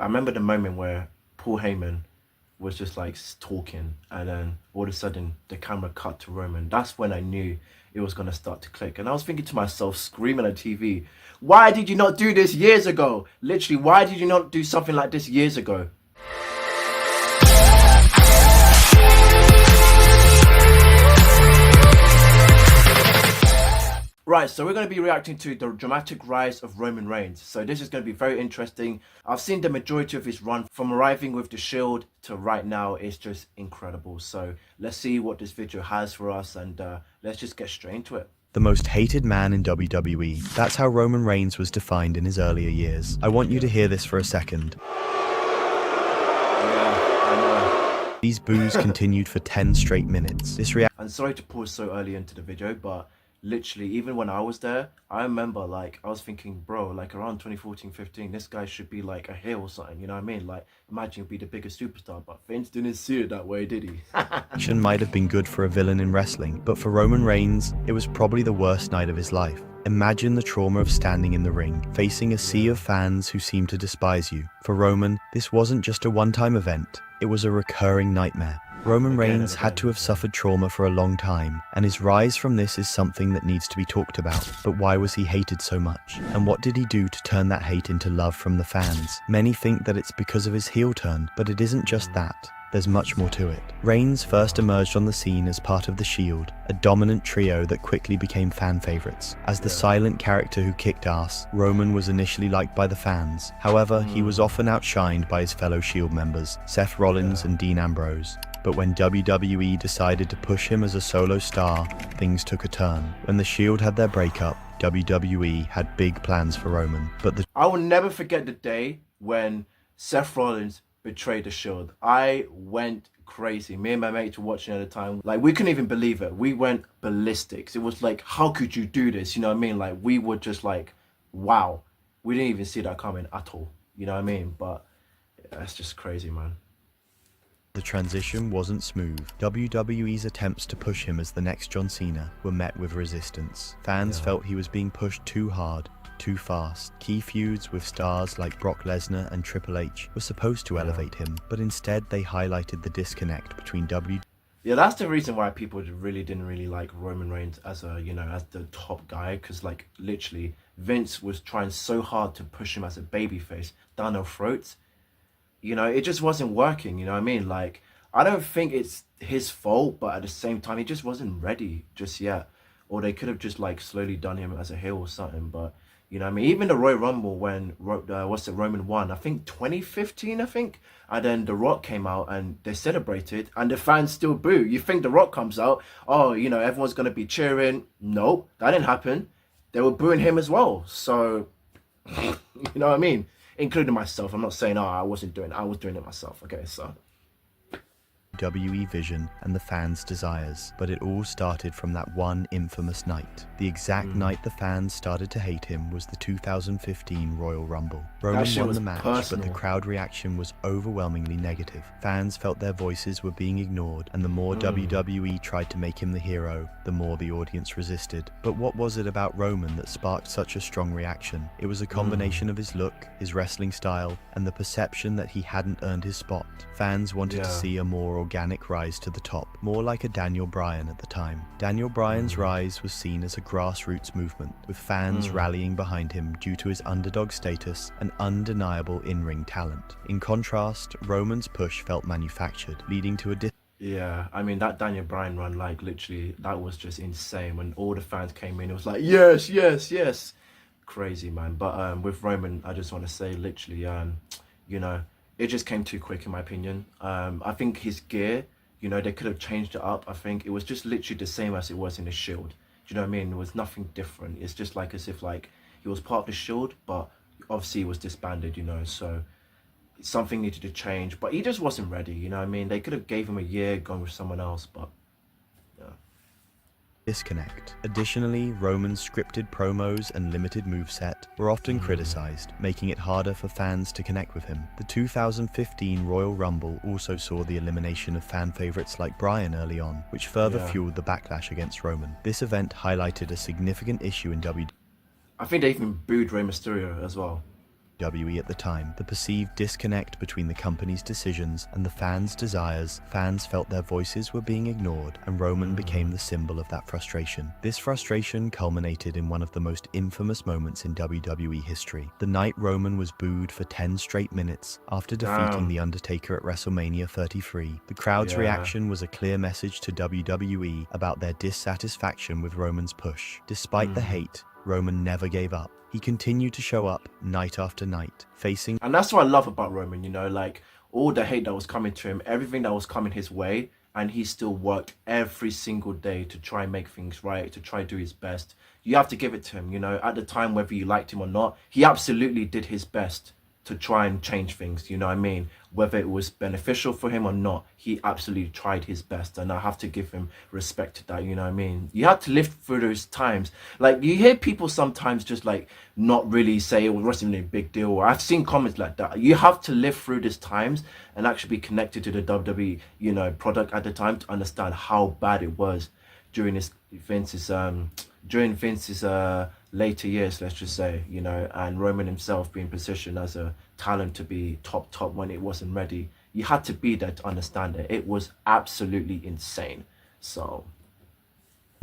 I remember the moment where Paul Heyman was just like talking, and then all of a sudden the camera cut to Roman. That's when I knew it was gonna start to click. And I was thinking to myself, screaming at TV, why did you not do this years ago? Literally, why did you not do something like this years ago? Right, so we're going to be reacting to the dramatic rise of Roman Reigns. So this is going to be very interesting. I've seen the majority of his run from arriving with the Shield to right now. It's just incredible. So let's see what this video has for us, and let's just get straight into it. The most hated man in WWE. That's how Roman Reigns was defined in his earlier years. I want you to hear this for a second. Yeah, I know. These boos continued for 10 straight minutes. I'm sorry to pause so early into the video, but literally, even when I was there, I remember, like, I was thinking, bro, like, around 2014-15, this guy should be, like, a heel or something, you know what I mean? Like, imagine he'd be the biggest superstar, but Vince didn't see it that way, did he? Action might have been good for a villain in wrestling, but for Roman Reigns, it was probably the worst night of his life. Imagine the trauma of standing in the ring, facing a sea of fans who seem to despise you. For Roman, this wasn't just a one-time event, it was a recurring nightmare. Roman Reigns had to have suffered trauma for a long time, and his rise from this is something that needs to be talked about. But why was he hated so much? And what did he do to turn that hate into love from the fans? Many think that it's because of his heel turn, but it isn't just that. There's much more to it. Reigns first emerged on the scene as part of The Shield, a dominant trio that quickly became fan favorites. As the silent character who kicked ass, Roman was initially liked by the fans. However, he was often outshined by his fellow Shield members, Seth Rollins and Dean Ambrose. But when WWE decided to push him as a solo star, things took a turn. When the Shield had their breakup, WWE had big plans for Roman, but I will never forget the day when Seth Rollins betrayed the Shield. I went crazy. Me and my mates were watching at the time. Like, we couldn't even believe it. We went ballistics. It was like, how could you do this? You know what I mean? Like, we were just like, wow. We didn't even see that coming at all. You know what I mean? But yeah, it's just crazy, man. the transition wasn't smooth. WWE's attempts to push him as the next John Cena were met with resistance. Fans felt he was being pushed too hard, too fast. Key feuds with stars like Brock Lesnar and Triple H were supposed to elevate him, but instead they highlighted the disconnect between Yeah, that's the reason why people didn't really like Roman Reigns as a, you know, as the top guy, because like literally Vince was trying so hard to push him as a babyface down their throats. You know, it just wasn't working, you know what I mean? Like, I don't think it's his fault, but at the same time, he just wasn't ready just yet. Or they could have just like slowly done him as a heel or something, but you know what I mean? Even the Royal Rumble when, Roman won, I think 2015, I think. And then The Rock came out and they celebrated and the fans still boo. You think The Rock comes out, oh, you know, everyone's going to be cheering. Nope, that didn't happen. They were booing him as well. So, you know what I mean? Including myself. I'm not saying, oh, I wasn't doing it. I was doing it myself. Okay, so. WWE vision and the fans' desires, but it all started from that one infamous night. The exact night the fans started to hate him was the 2015 Royal Rumble. Roman won the match, but the crowd reaction was overwhelmingly negative. Fans felt their voices were being ignored, and the more WWE tried to make him the hero, the more the audience resisted. But what was it about Roman that sparked such a strong reaction? It was a combination of his look, his wrestling style, and the perception that he hadn't earned his spot. Fans wanted to see a more organic rise to the top, more like a Daniel Bryan at the time. Daniel Bryan's rise was seen as a grassroots movement, with fans rallying behind him due to his underdog status and undeniable in-ring talent. In contrast, Roman's push felt manufactured, leading to a yeah, I mean, that Daniel Bryan run, like, literally, that was just insane. When all the fans came in, it was like, yes, yes, yes. Crazy, man. But with Roman, I just want to say, literally, you know, it just came too quick, in my opinion. I think his gear, you know, they could have changed it up. I think it was just literally the same as it was in the Shield. Do you know what I mean? There was nothing different. It's just like as if, like, he was part of the Shield, but obviously he was disbanded, you know, so something needed to change, but he just wasn't ready, you know what I mean? They could have gave him a year, gone with someone else, but yeah. Disconnect. Additionally, Roman's scripted promos and limited moveset were often criticized, making it harder for fans to connect with him. The 2015 Royal Rumble also saw the elimination of fan favorites like Bryan early on, which further fueled the backlash against Roman. This event highlighted a significant issue in WWE. I think they even booed Rey Mysterio as well. WWE at the time, the perceived disconnect between the company's decisions and the fans' desires. Fans felt their voices were being ignored, and Roman became the symbol of that frustration. This frustration culminated in one of the most infamous moments in WWE history, the night Roman was booed for 10 straight minutes after defeating The Undertaker at WrestleMania 33. The crowd's reaction was a clear message to WWE about their dissatisfaction with Roman's push. Despite the hate, Roman never gave up. He continued to show up night after night, facing... And that's what I love about Roman, you know, like all the hate that was coming to him, everything that was coming his way, and he still worked every single day to try and make things right, to try and do his best. You have to give it to him, you know, at the time, whether you liked him or not, he absolutely did his best to try and change things, you know what I mean? Whether it was beneficial for him or not, he absolutely tried his best, and I have to give him respect to that, you know what I mean? You have to live through those times. Like, you hear people sometimes just like not really say it wasn't a big deal, or I've seen comments like that. You have to live through these times and actually be connected to the WWE, you know, product at the time to understand how bad it was during Vince's later years, let's just say, you know, and Roman himself being positioned as a talent to be top when it wasn't ready. You had to be there to understand it. It was absolutely insane. So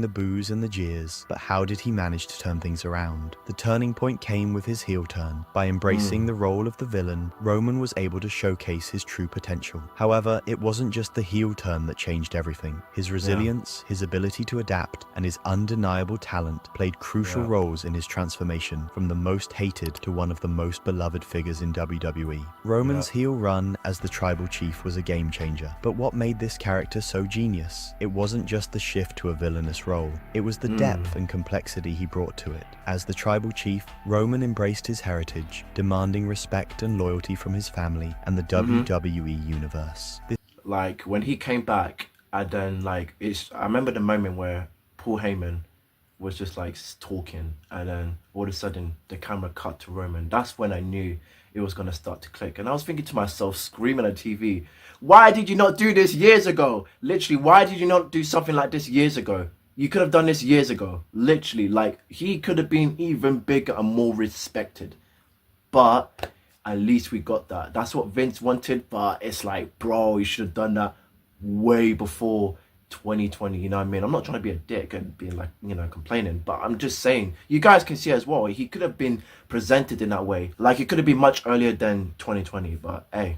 the boos and the jeers, but how did he manage to turn things around? The turning point came with his heel turn. By embracing the role of the villain, Roman was able to showcase his true potential. However, it wasn't just the heel turn that changed everything. His resilience, his ability to adapt, and his undeniable talent played crucial roles in his transformation from the most hated to one of the most beloved figures in WWE. Roman's heel run as the Tribal Chief was a game changer, but what made this character so genius? It wasn't just the shift to a villainous role, it was the depth and complexity he brought to it. As the Tribal Chief, Roman embraced his heritage, demanding respect and loyalty from his family and the WWE universe. Like when he came back, and then like I remember the moment where Paul Heyman was just like talking, and then all of a sudden the camera cut to Roman. That's when I knew it was gonna start to click. And I was thinking to myself, screaming at TV, why did you not do this years ago? Literally, why did you not do something like this years ago? You could have done this years ago. Literally, like, he could have been even bigger and more respected. But at least we got that. That's what Vince wanted, but it's like, bro, you should have done that way before 2020, you know what I mean? I'm not trying to be a dick and being like, you know, complaining, but I'm just saying, you guys can see as well, he could have been presented in that way. Like, it could have been much earlier than 2020, but hey.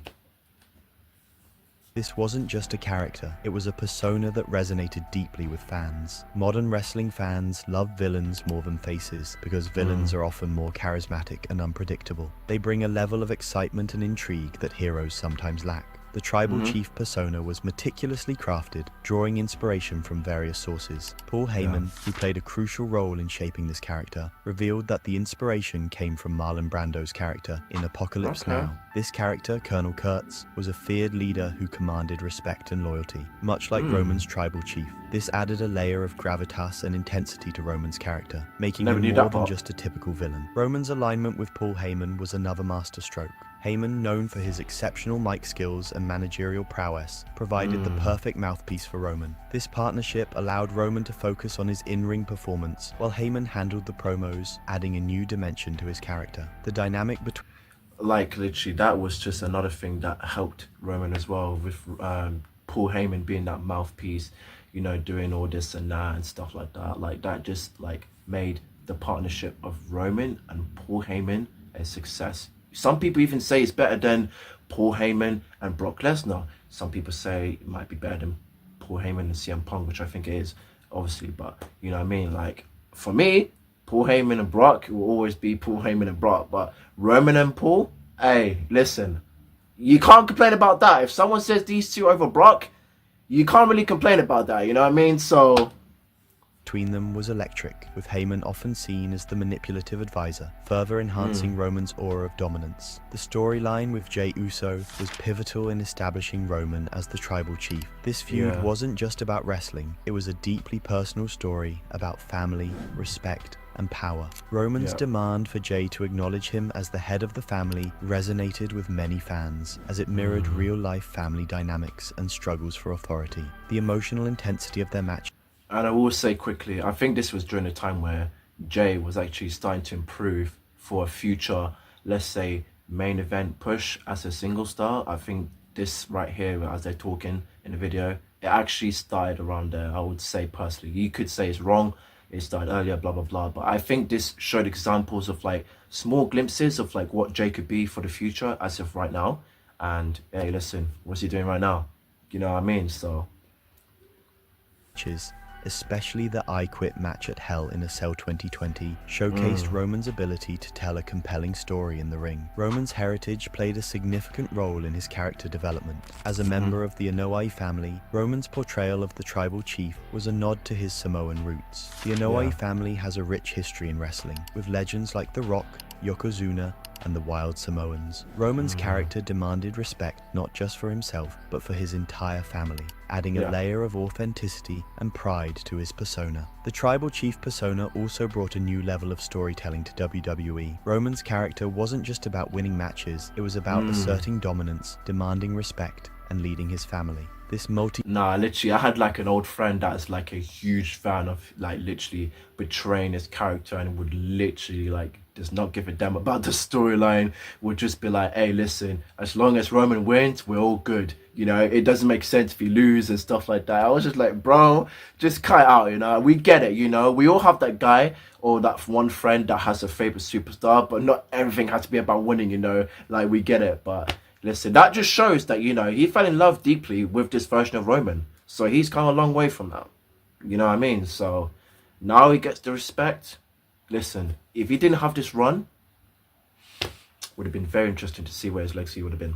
This wasn't just a character, it was a persona that resonated deeply with fans. Modern wrestling fans love villains more than faces, because villains are often more charismatic and unpredictable. They bring a level of excitement and intrigue that heroes sometimes lack. The Tribal Chief persona was meticulously crafted, drawing inspiration from various sources. Paul Heyman, who played a crucial role in shaping this character, revealed that the inspiration came from Marlon Brando's character in Apocalypse Now. This character, Colonel Kurtz, was a feared leader who commanded respect and loyalty, much like Roman's Tribal Chief. This added a layer of gravitas and intensity to Roman's character, making him more than just a typical villain. Roman's alignment with Paul Heyman was another masterstroke. Heyman, known for his exceptional mic skills and managerial prowess, provided the perfect mouthpiece for Roman. This partnership allowed Roman to focus on his in-ring performance, while Heyman handled the promos, adding a new dimension to his character. The dynamic between... Like, literally, that was just another thing that helped Roman as well, with Paul Heyman being that mouthpiece, you know, doing all this and that and stuff like that. Like, that just, like, made the partnership of Roman and Paul Heyman a success. Some people even say it's better than Paul Heyman and Brock Lesnar. Some people say it might be better than Paul Heyman and CM Punk, which I think it is, obviously. But, you know what I mean? Like, for me, Paul Heyman and Brock will always be Paul Heyman and Brock. But Roman and Paul, hey, listen, you can't complain about that. If someone says these two over Brock, you can't really complain about that, you know what I mean? So... between them was electric, with Heyman often seen as the manipulative advisor, further enhancing Roman's aura of dominance. The storyline with Jey Uso was pivotal in establishing Roman as the Tribal Chief. This feud wasn't just about wrestling, it was a deeply personal story about family, respect, and power. Roman's demand for Jey to acknowledge him as the head of the family resonated with many fans, as it mirrored real-life family dynamics and struggles for authority. The emotional intensity of their match... And I will say quickly, I think this was during a time where Jey was actually starting to improve for a future let's say, main event push as a single star. I think this right here, as they're talking in the video, it actually started around there. I would say personally, you could say it's wrong. It started earlier, blah blah blah. But I think this showed examples of like small glimpses of like what Jay could be for the future as of right now. And hey, listen, what's he doing right now? You know what I mean? So matches, especially the I Quit match at Hell in a Cell 2020, showcased Roman's ability to tell a compelling story in the ring. Roman's heritage played a significant role in his character development. As a member of the Anoa'i family, Roman's portrayal of the tribal chief was a nod to his Samoan roots. The Anoa'i family has a rich history in wrestling, with legends like The Rock, Yokozuna, and the Wild Samoans. Roman's character demanded respect not just for himself, but for his entire family, adding a layer of authenticity and pride to his persona. The Tribal Chief persona also brought a new level of storytelling to WWE. Roman's character wasn't just about winning matches, it was about asserting dominance, demanding respect, and leading his family. This Nah, literally, I had like an old friend that's like a huge fan of like literally betraying his character and would literally like does not give a damn about the storyline, would just be like, hey, listen, as long as Roman wins, we're all good. You know, it doesn't make sense if you lose and stuff like that. I was just like, bro, just cut it out, you know. We get it, you know. We all have that guy or that one friend that has a favorite superstar, but not everything has to be about winning, you know. Like, we get it, but listen, that just shows that, you know, he fell in love deeply with this version of Roman. So he's come a long way from that. You know what I mean? So now he gets the respect. Listen, if he didn't have this run, would have been very interesting to see where his legacy would have been.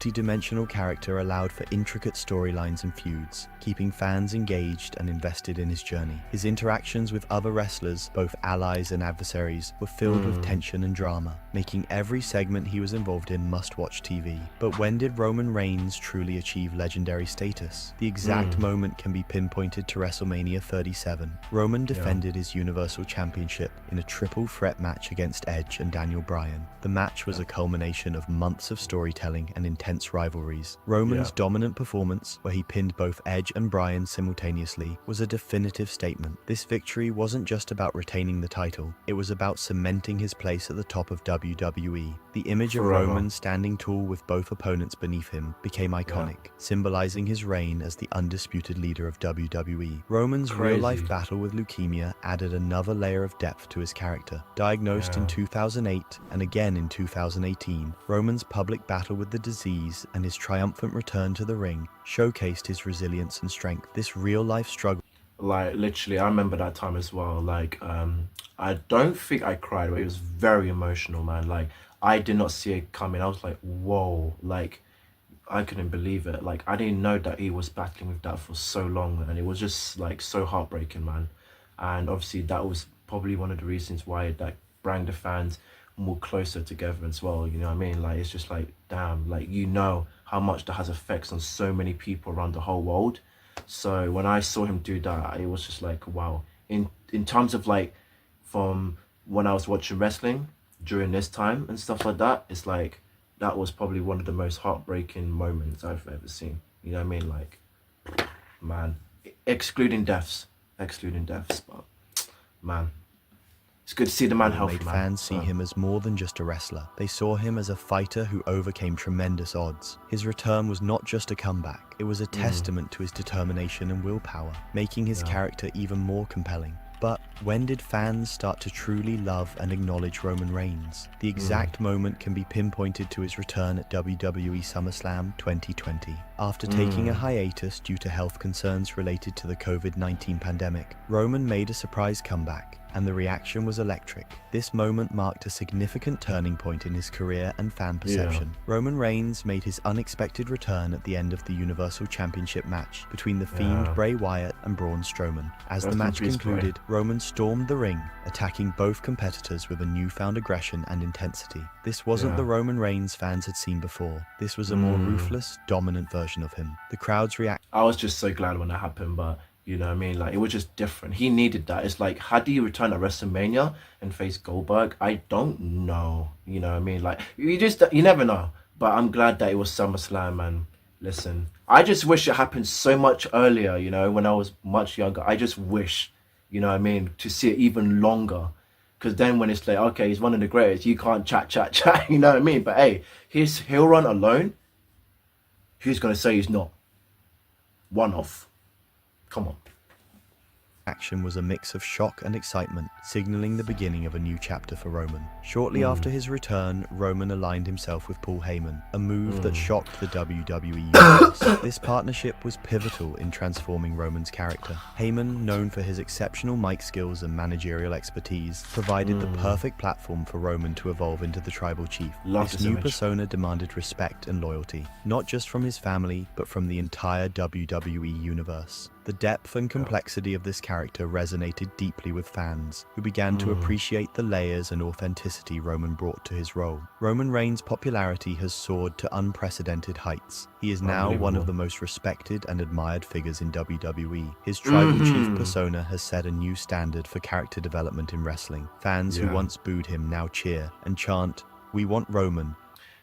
multi-dimensional character allowed for intricate storylines and feuds, keeping fans engaged and invested in his journey. His interactions with other wrestlers, both allies and adversaries, were filled with tension and drama, making every segment he was involved in must-watch TV. But when did Roman Reigns truly achieve legendary status? The exact moment can be pinpointed to WrestleMania 37. Roman defended his Universal Championship in a triple threat match against Edge and Daniel Bryan. The match was a culmination of months of storytelling and intense rivalries. Roman's dominant performance, where he pinned both Edge and Bryan simultaneously, was a definitive statement. This victory wasn't just about retaining the title, it was about cementing his place at the top of WWE. The image of Roman standing tall with both opponents beneath him became iconic, symbolizing his reign as the undisputed leader of WWE. Roman's real-life battle with leukemia added another layer of depth to his character. Diagnosed in 2008 and again in 2018, Roman's public battle with the disease and his triumphant return to the ring showcased his resilience and strength. This real-life struggle, like, literally, I remember that time as well. Like, I don't think I cried, but it was very emotional, man. Like, I did not see it coming. I was like, whoa, like, I couldn't believe it. Like, I didn't know that he was battling with that for so long, and it was just like so heartbreaking, man. And obviously that was probably one of the reasons why that brought the fans more closer together as well. You know what I mean? Like, it's just like, damn, like, you know how much that has effects on so many people around the whole world. So when I saw him do that, it was just like, wow. In terms of like, from when I was watching wrestling during this time and stuff like that, it's like, that was probably one of the most heartbreaking moments I've ever seen. You know what I mean? Like, man, excluding deaths, but man, it's good to see the man healthy, made man. fans see him as more than just a wrestler. They saw him as a fighter who overcame tremendous odds. His return was not just a comeback, it was a testament to his determination and willpower, making his character even more compelling. But when did fans start to truly love and acknowledge Roman Reigns? The exact moment can be pinpointed to his return at WWE SummerSlam 2020. After taking a hiatus due to health concerns related to the COVID-19 pandemic, Roman made a surprise comeback, and the reaction was electric. This moment marked a significant turning point in his career and fan perception. Roman Reigns made his unexpected return at the end of the Universal Championship match between The Fiend Bray Wyatt and Braun Strowman. As the match concluded, Roman stormed the ring, attacking both competitors with a newfound aggression and intensity. This wasn't the Roman Reigns fans had seen before. This was a more ruthless, dominant version of him. The crowd's reaction. I was just so glad when that happened, but you know what I mean? Like, it was just different. He needed that. It's like, had he returned at WrestleMania and faced Goldberg? I don't know. You know what I mean? Like, you never know. But I'm glad that it was SummerSlam, and listen, I just wish it happened so much earlier, you know, when I was much younger. I just wish, you know what I mean, to see it even longer. Because then when it's like, okay, he's one of the greatest, you can't chat, you know what I mean? But hey, he'll run alone. Who's gonna say he's not? One off. Come on. Action was a mix of shock and excitement, signaling the beginning of a new chapter for Roman. Shortly after his return, Roman aligned himself with Paul Heyman, a move that shocked the WWE universe. This partnership was pivotal in transforming Roman's character. Heyman, known for his exceptional mic skills and managerial expertise, provided the perfect platform for Roman to evolve into the Tribal Chief. Love This this new image. persona demanded respect and loyalty, not just from his family, but from the entire WWE universe. The depth and complexity of this character resonated deeply with fans, who began to appreciate the layers and authenticity Roman brought to his role. Roman Reigns' popularity has soared to unprecedented heights. He is now one of the most respected and admired figures in WWE. His Tribal Chief persona has set a new standard for character development in wrestling. Fans who once booed him now cheer and chant, "We want Roman."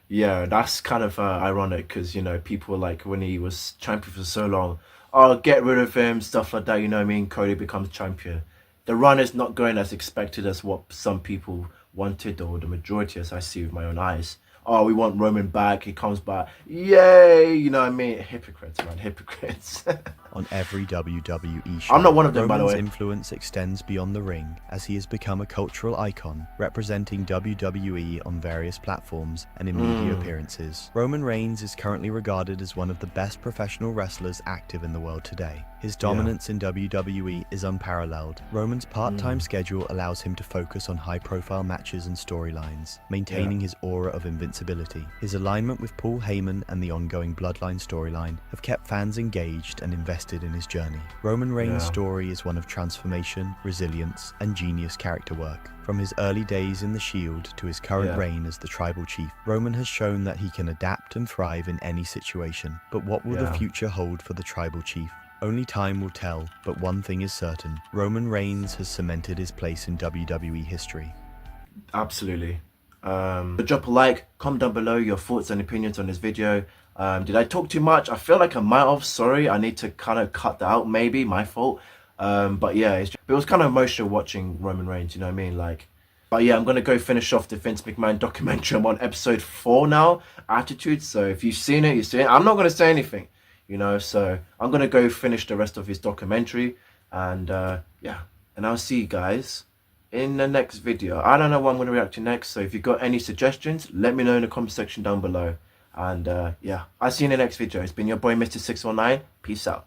Yeah, that's kind of ironic because, you know, people like when he was champion for so long, oh, get rid of him, stuff like that, you know what I mean? Cody becomes champion. The run is not going as expected as what some people wanted, or the majority, as I see with my own eyes. Oh, we want Roman back, he comes back, yay, you know what I mean? Hypocrites, man, hypocrites. On every WWE show. I'm not one of them, by the Roman's way. influence extends beyond the ring, as he has become a cultural icon, representing WWE on various platforms and in media appearances. Roman Reigns is currently regarded as one of the best professional wrestlers active in the world today. His dominance in WWE is unparalleled. Roman's part-time schedule allows him to focus on high-profile matches and storylines, maintaining his aura of invincibility. His alignment with Paul Heyman and the ongoing Bloodline storyline have kept fans engaged and invested in his journey. Roman Reigns' story is one of transformation, resilience, and genius character work. From his early days in The Shield to his current reign as the Tribal Chief, Roman has shown that he can adapt and thrive in any situation. But what will the future hold for the Tribal Chief? Only time will tell, but one thing is certain. Roman Reigns has cemented his place in WWE history. Absolutely. Drop a like, comment down below your thoughts and opinions on this video. Did I talk too much? I feel like I might have. Sorry, I need to kind of cut that out, maybe, my fault. But yeah, it was kind of emotional watching Roman Reigns, you know what I mean? Like, but yeah, I'm going to go finish off the Vince McMahon documentary. I'm on episode 4 now, Attitude. So if you've seen it, you've seen it. I'm not going to say anything, you know, so I'm going to go finish the rest of his documentary. And yeah, and I'll see you guys in the next video. I don't know what I'm going to react to next, so if you've got any suggestions, let me know in the comment section down below. And yeah, I'll see you in the next video. It's been your boy Mr. 619. Peace out.